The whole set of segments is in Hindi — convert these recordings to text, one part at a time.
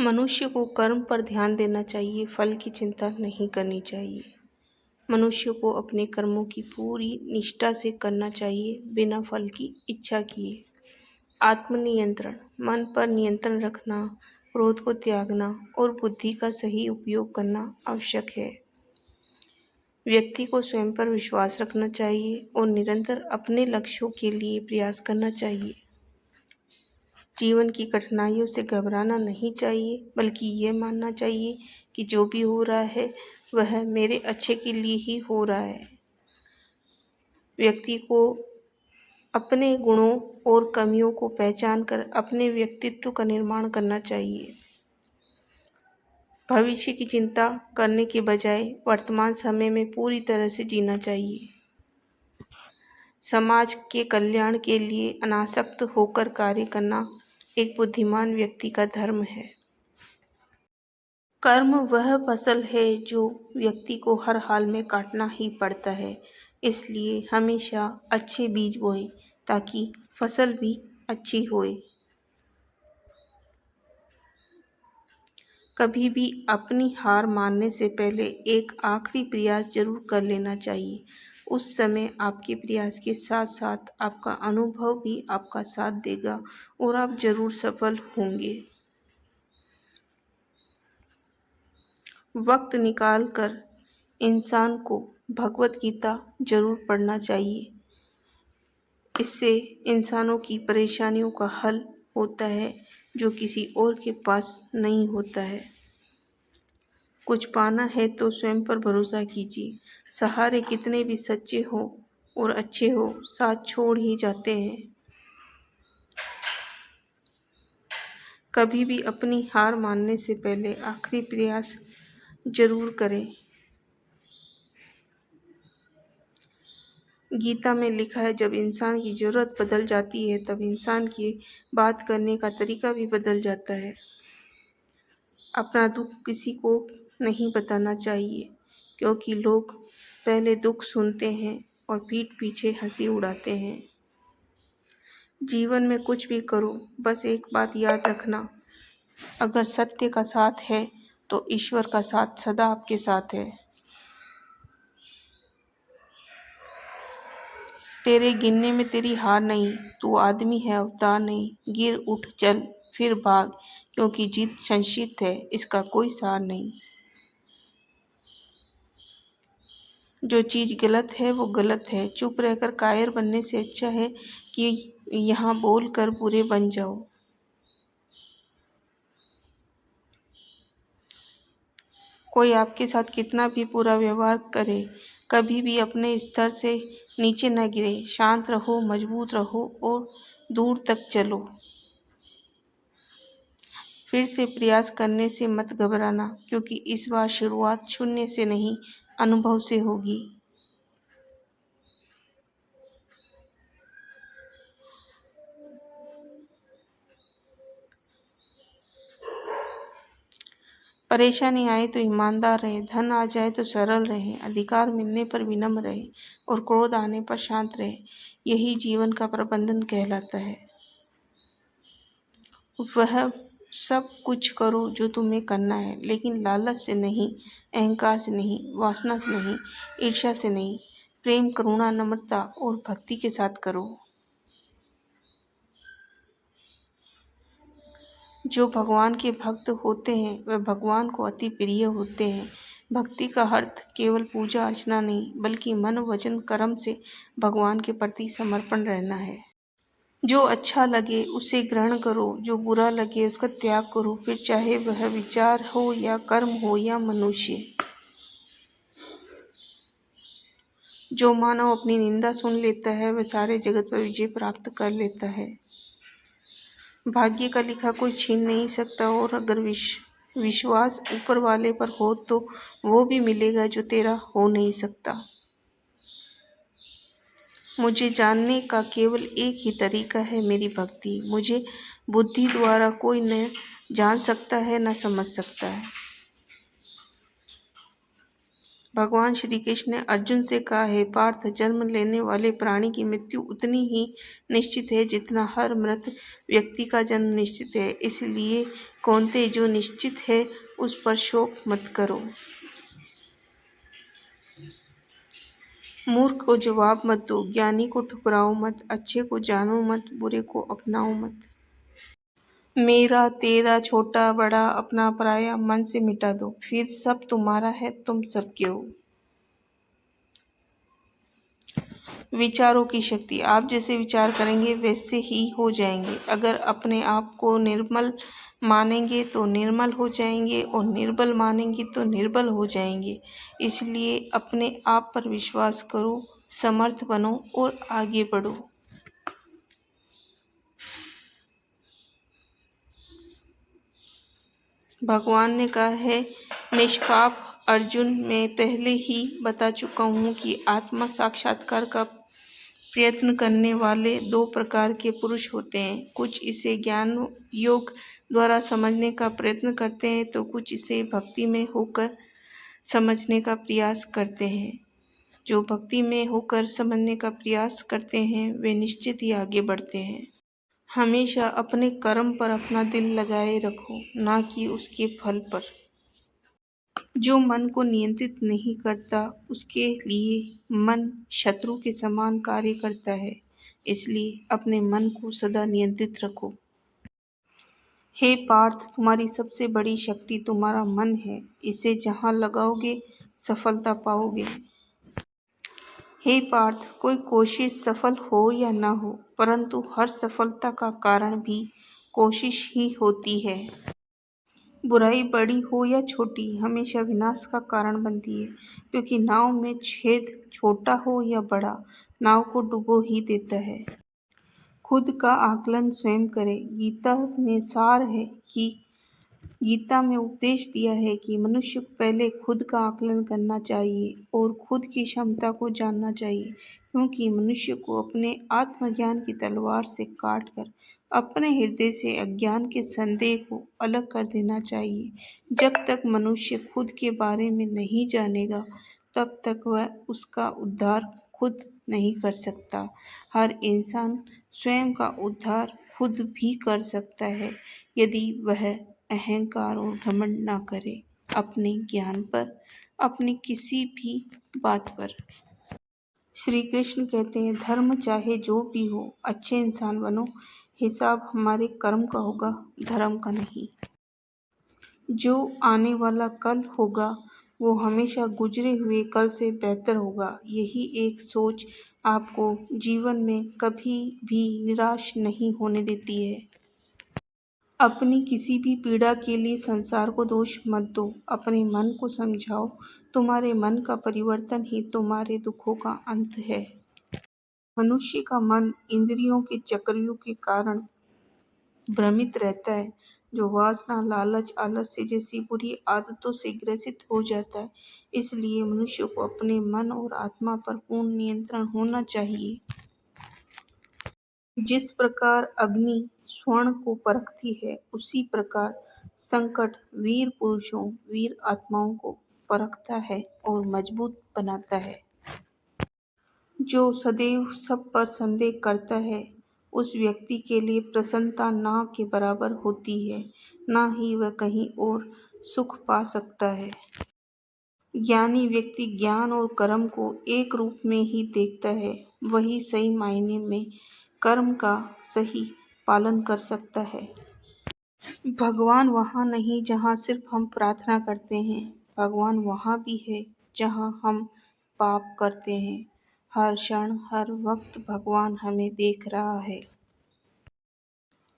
मनुष्य को कर्म पर ध्यान देना चाहिए, फल की चिंता नहीं करनी चाहिए। मनुष्य को अपने कर्मों की पूरी निष्ठा से करना चाहिए, बिना फल की इच्छा किए। आत्मनियंत्रण, मन पर नियंत्रण रखना, क्रोध को त्यागना और बुद्धि का सही उपयोग करना आवश्यक है। व्यक्ति को स्वयं पर विश्वास रखना चाहिए और निरंतर अपने लक्ष्यों के लिए प्रयास करना चाहिए। जीवन की कठिनाइयों से घबराना नहीं चाहिए, बल्कि ये मानना चाहिए कि जो भी हो रहा है वह मेरे अच्छे के लिए ही हो रहा है। व्यक्ति को अपने गुणों और कमियों को पहचान कर अपने व्यक्तित्व का निर्माण करना चाहिए। भविष्य की चिंता करने के बजाय वर्तमान समय में पूरी तरह से जीना चाहिए। समाज के कल्याण के लिए अनासक्त होकर कार्य करना एक बुद्धिमान व्यक्ति का धर्म है। कर्म वह फसल है जो व्यक्ति को हर हाल में काटना ही पड़ता है, इसलिए हमेशा अच्छे बीज बोएं ताकि फसल भी अच्छी होए। कभी भी अपनी हार मानने से पहले एक आखिरी प्रयास जरूर कर लेना चाहिए। उस समय आपके प्रयास के साथ साथ आपका अनुभव भी आपका साथ देगा और आप जरूर सफल होंगे। वक्त निकाल कर इंसान को भगवत गीता जरूर पढ़ना चाहिए। इससे इंसानों की परेशानियों का हल होता है जो किसी और के पास नहीं होता है। कुछ पाना है तो स्वयं पर भरोसा कीजिए। सहारे कितने भी सच्चे हो और अच्छे हो, साथ छोड़ ही जाते हैं। कभी भी अपनी हार मानने से पहले आखिरी प्रयास जरूर करें। गीता में लिखा है, जब इंसान की ज़रूरत बदल जाती है तब इंसान की बात करने का तरीका भी बदल जाता है। अपना दुख किसी को नहीं बताना चाहिए, क्योंकि लोग पहले दुख सुनते हैं और पीठ पीछे हंसी उड़ाते हैं। जीवन में कुछ भी करो, बस एक बात याद रखना, अगर सत्य का साथ है तो ईश्वर का साथ सदा आपके साथ है। तेरे गिनने में तेरी हार नहीं, तू आदमी है अवतार नहीं। गिर उठ चल फिर भाग, क्योंकि जीत संक्षिप्त है, इसका कोई सार नहीं। जो चीज़ गलत है वो गलत है। चुप रहकर कायर बनने से अच्छा है कि यहाँ बोल कर बुरे बन जाओ। कोई आपके साथ कितना भी बुरा व्यवहार करे, कभी भी अपने स्तर से नीचे न गिरे। शांत रहो, मजबूत रहो और दूर तक चलो। फिर से प्रयास करने से मत घबराना, क्योंकि इस बार शुरुआत शून्य से नहीं, अनुभव से होगी। परेशानी आए तो ईमानदार रहे, धन आ जाए तो सरल रहे, अधिकार मिलने पर विनम्र रहे और क्रोध आने पर शांत रहे। यही जीवन का प्रबंधन कहलाता है। वह सब कुछ करो जो तुम्हें करना है, लेकिन लालच से नहीं, अहंकार से नहीं, वासना से नहीं, ईर्ष्या से नहीं। प्रेम, करुणा, नम्रता और भक्ति के साथ करो। जो भगवान के भक्त होते हैं वह भगवान को अति प्रिय होते हैं। भक्ति का अर्थ केवल पूजा अर्चना नहीं, बल्कि मन, वचन, कर्म से भगवान के प्रति समर्पण रहना है। जो अच्छा लगे उसे ग्रहण करो, जो बुरा लगे उसका त्याग करो, फिर चाहे वह विचार हो या कर्म हो या मनुष्य। जो मानव अपनी निंदा सुन लेता है वह सारे जगत पर विजय प्राप्त कर लेता है। भाग्य का लिखा कोई छीन नहीं सकता, और अगर विश्वास ऊपर वाले पर हो तो वो भी मिलेगा जो तेरा हो नहीं सकता। मुझे जानने का केवल एक ही तरीका है, मेरी भक्ति। मुझे बुद्धि द्वारा कोई न जान सकता है न समझ सकता है। भगवान श्री कृष्ण ने अर्जुन से कहा है, पार्थ, जन्म लेने वाले प्राणी की मृत्यु उतनी ही निश्चित है जितना हर मृत व्यक्ति का जन्म निश्चित है। इसलिए कौन्तेय, जो निश्चित है उस पर शोक मत करो। मूर्ख को जवाब मत दो, ज्ञानी को ठुकराओ मत, अच्छे को जानो मत, बुरे को अपनाओ मत। मेरा तेरा, छोटा बड़ा, अपना पराया मन से मिटा दो, फिर सब तुम्हारा है, तुम सबके हो। विचारों की शक्ति। आप जैसे विचार करेंगे वैसे ही हो जाएंगे। अगर अपने आप को निर्मल मानेंगे तो निर्मल हो जाएंगे, और निर्बल मानेंगे तो निर्बल हो जाएंगे। इसलिए अपने आप पर विश्वास करो, समर्थ बनो और आगे बढ़ो। भगवान ने कहा है, निष्पाप अर्जुन, मैं पहले ही बता चुका हूँ कि आत्मा साक्षात्कार का प्रयत्न करने वाले दो प्रकार के पुरुष होते हैं। कुछ इसे ज्ञान योग द्वारा समझने का प्रयत्न करते हैं तो कुछ इसे भक्ति में होकर समझने का प्रयास करते हैं। जो भक्ति में होकर समझने का प्रयास करते हैं वे निश्चित ही आगे बढ़ते हैं। हमेशा अपने कर्म पर अपना दिल लगाए रखो, ना कि उसके फल पर। जो मन को नियंत्रित नहीं करता उसके लिए मन शत्रु के समान कार्य करता है। इसलिए अपने मन को सदा नियंत्रित रखो। हे पार्थ, तुम्हारी सबसे बड़ी शक्ति तुम्हारा मन है। इसे जहाँ लगाओगे सफलता पाओगे। हे पार्थ, कोई कोशिश सफल हो या न हो, परंतु हर सफलता का कारण भी कोशिश ही होती है। बुराई बड़ी हो या छोटी हमेशा विनाश का कारण बनती है, क्योंकि नाव में छेद छोटा हो या बड़ा, नाव को डुबो ही देता है। खुद का आकलन स्वयं करें। गीता में उपदेश दिया है कि मनुष्य को पहले खुद का आकलन करना चाहिए और खुद की क्षमता को जानना चाहिए, क्योंकि मनुष्य को अपने आत्मज्ञान की तलवार से काटकर अपने हृदय से अज्ञान के संदेह को अलग कर देना चाहिए। जब तक मनुष्य खुद के बारे में नहीं जानेगा तब तक वह उसका उद्धार खुद नहीं कर सकता। हर इंसान स्वयं का उद्धार खुद भी कर सकता है यदि वह अहंकार और घमंड ना करे अपने ज्ञान पर, अपनी किसी भी बात पर। श्री कृष्ण कहते हैं, धर्म चाहे जो भी हो, अच्छे इंसान बनो। हिसाब हमारे कर्म का होगा, धर्म का नहीं। जो आने वाला कल होगा वो हमेशा गुजरे हुए कल से बेहतर होगा। यही एक सोच आपको जीवन में कभी भी निराश नहीं होने देती है। अपनी किसी भी पीड़ा के लिए संसार को दोष मत दो, अपने मन को समझाओ। तुम्हारे मन का परिवर्तन ही तुम्हारे दुखों का अंत है। मनुष्य का मन इंद्रियों के चक्रव्यूह के कारण भ्रमित रहता है, जो वासना, लालच, आलस्य जैसी बुरी आदतों से ग्रसित हो जाता है। इसलिए मनुष्य को अपने मन और आत्मा पर पूर्ण नियंत्रण होना चाहिए। जिस प्रकार अग्नि स्वर्ण को परखती है, उसी प्रकार संकट वीर पुरुषों, वीर आत्माओं को परखता है और मजबूत बनाता है। जो सदैव सब पर संदेह करता है उस व्यक्ति के लिए प्रसन्नता ना के बराबर होती है, ना ही वह कहीं और सुख पा सकता है। ज्ञानी व्यक्ति ज्ञान और कर्म को एक रूप में ही देखता है, वही सही मायने में कर्म का सही पालन कर सकता है। भगवान वहाँ नहीं जहाँ सिर्फ हम प्रार्थना करते हैं, भगवान वहाँ भी है जहाँ हम पाप करते हैं। हर क्षण हर वक्त भगवान हमें देख रहा है।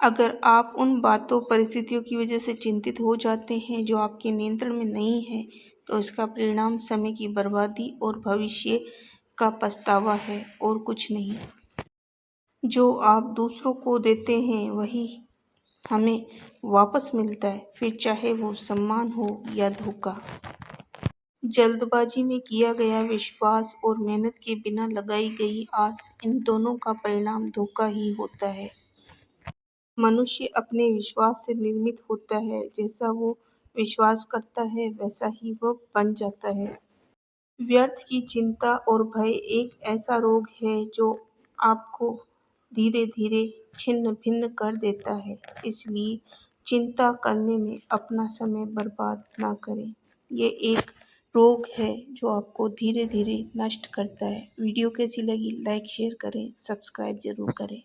अगर आप उन बातों परिस्थितियों की वजह से चिंतित हो जाते हैं जो आपके नियंत्रण में नहीं है, तो इसका परिणाम समय की बर्बादी और भविष्य का पछतावा है और कुछ नहीं। जो आप दूसरों को देते हैं वही हमें वापस मिलता है, फिर चाहे वो सम्मान हो या धोखा। जल्दबाजी में किया गया विश्वास और मेहनत के बिना लगाई गई आस, इन दोनों का परिणाम धोखा ही होता है। मनुष्य अपने विश्वास से निर्मित होता है, जैसा वो विश्वास करता है वैसा ही वह बन जाता है। व्यर्थ की चिंता और भय एक ऐसा रोग है जो आपको धीरे धीरे छिन्न भिन्न कर देता है। इसलिए चिंता करने में अपना समय बर्बाद ना करें। ये एक रोग है जो आपको धीरे धीरे नष्ट करता है। वीडियो कैसी लगी? लाइक शेयर करें, सब्सक्राइब ज़रूर करें।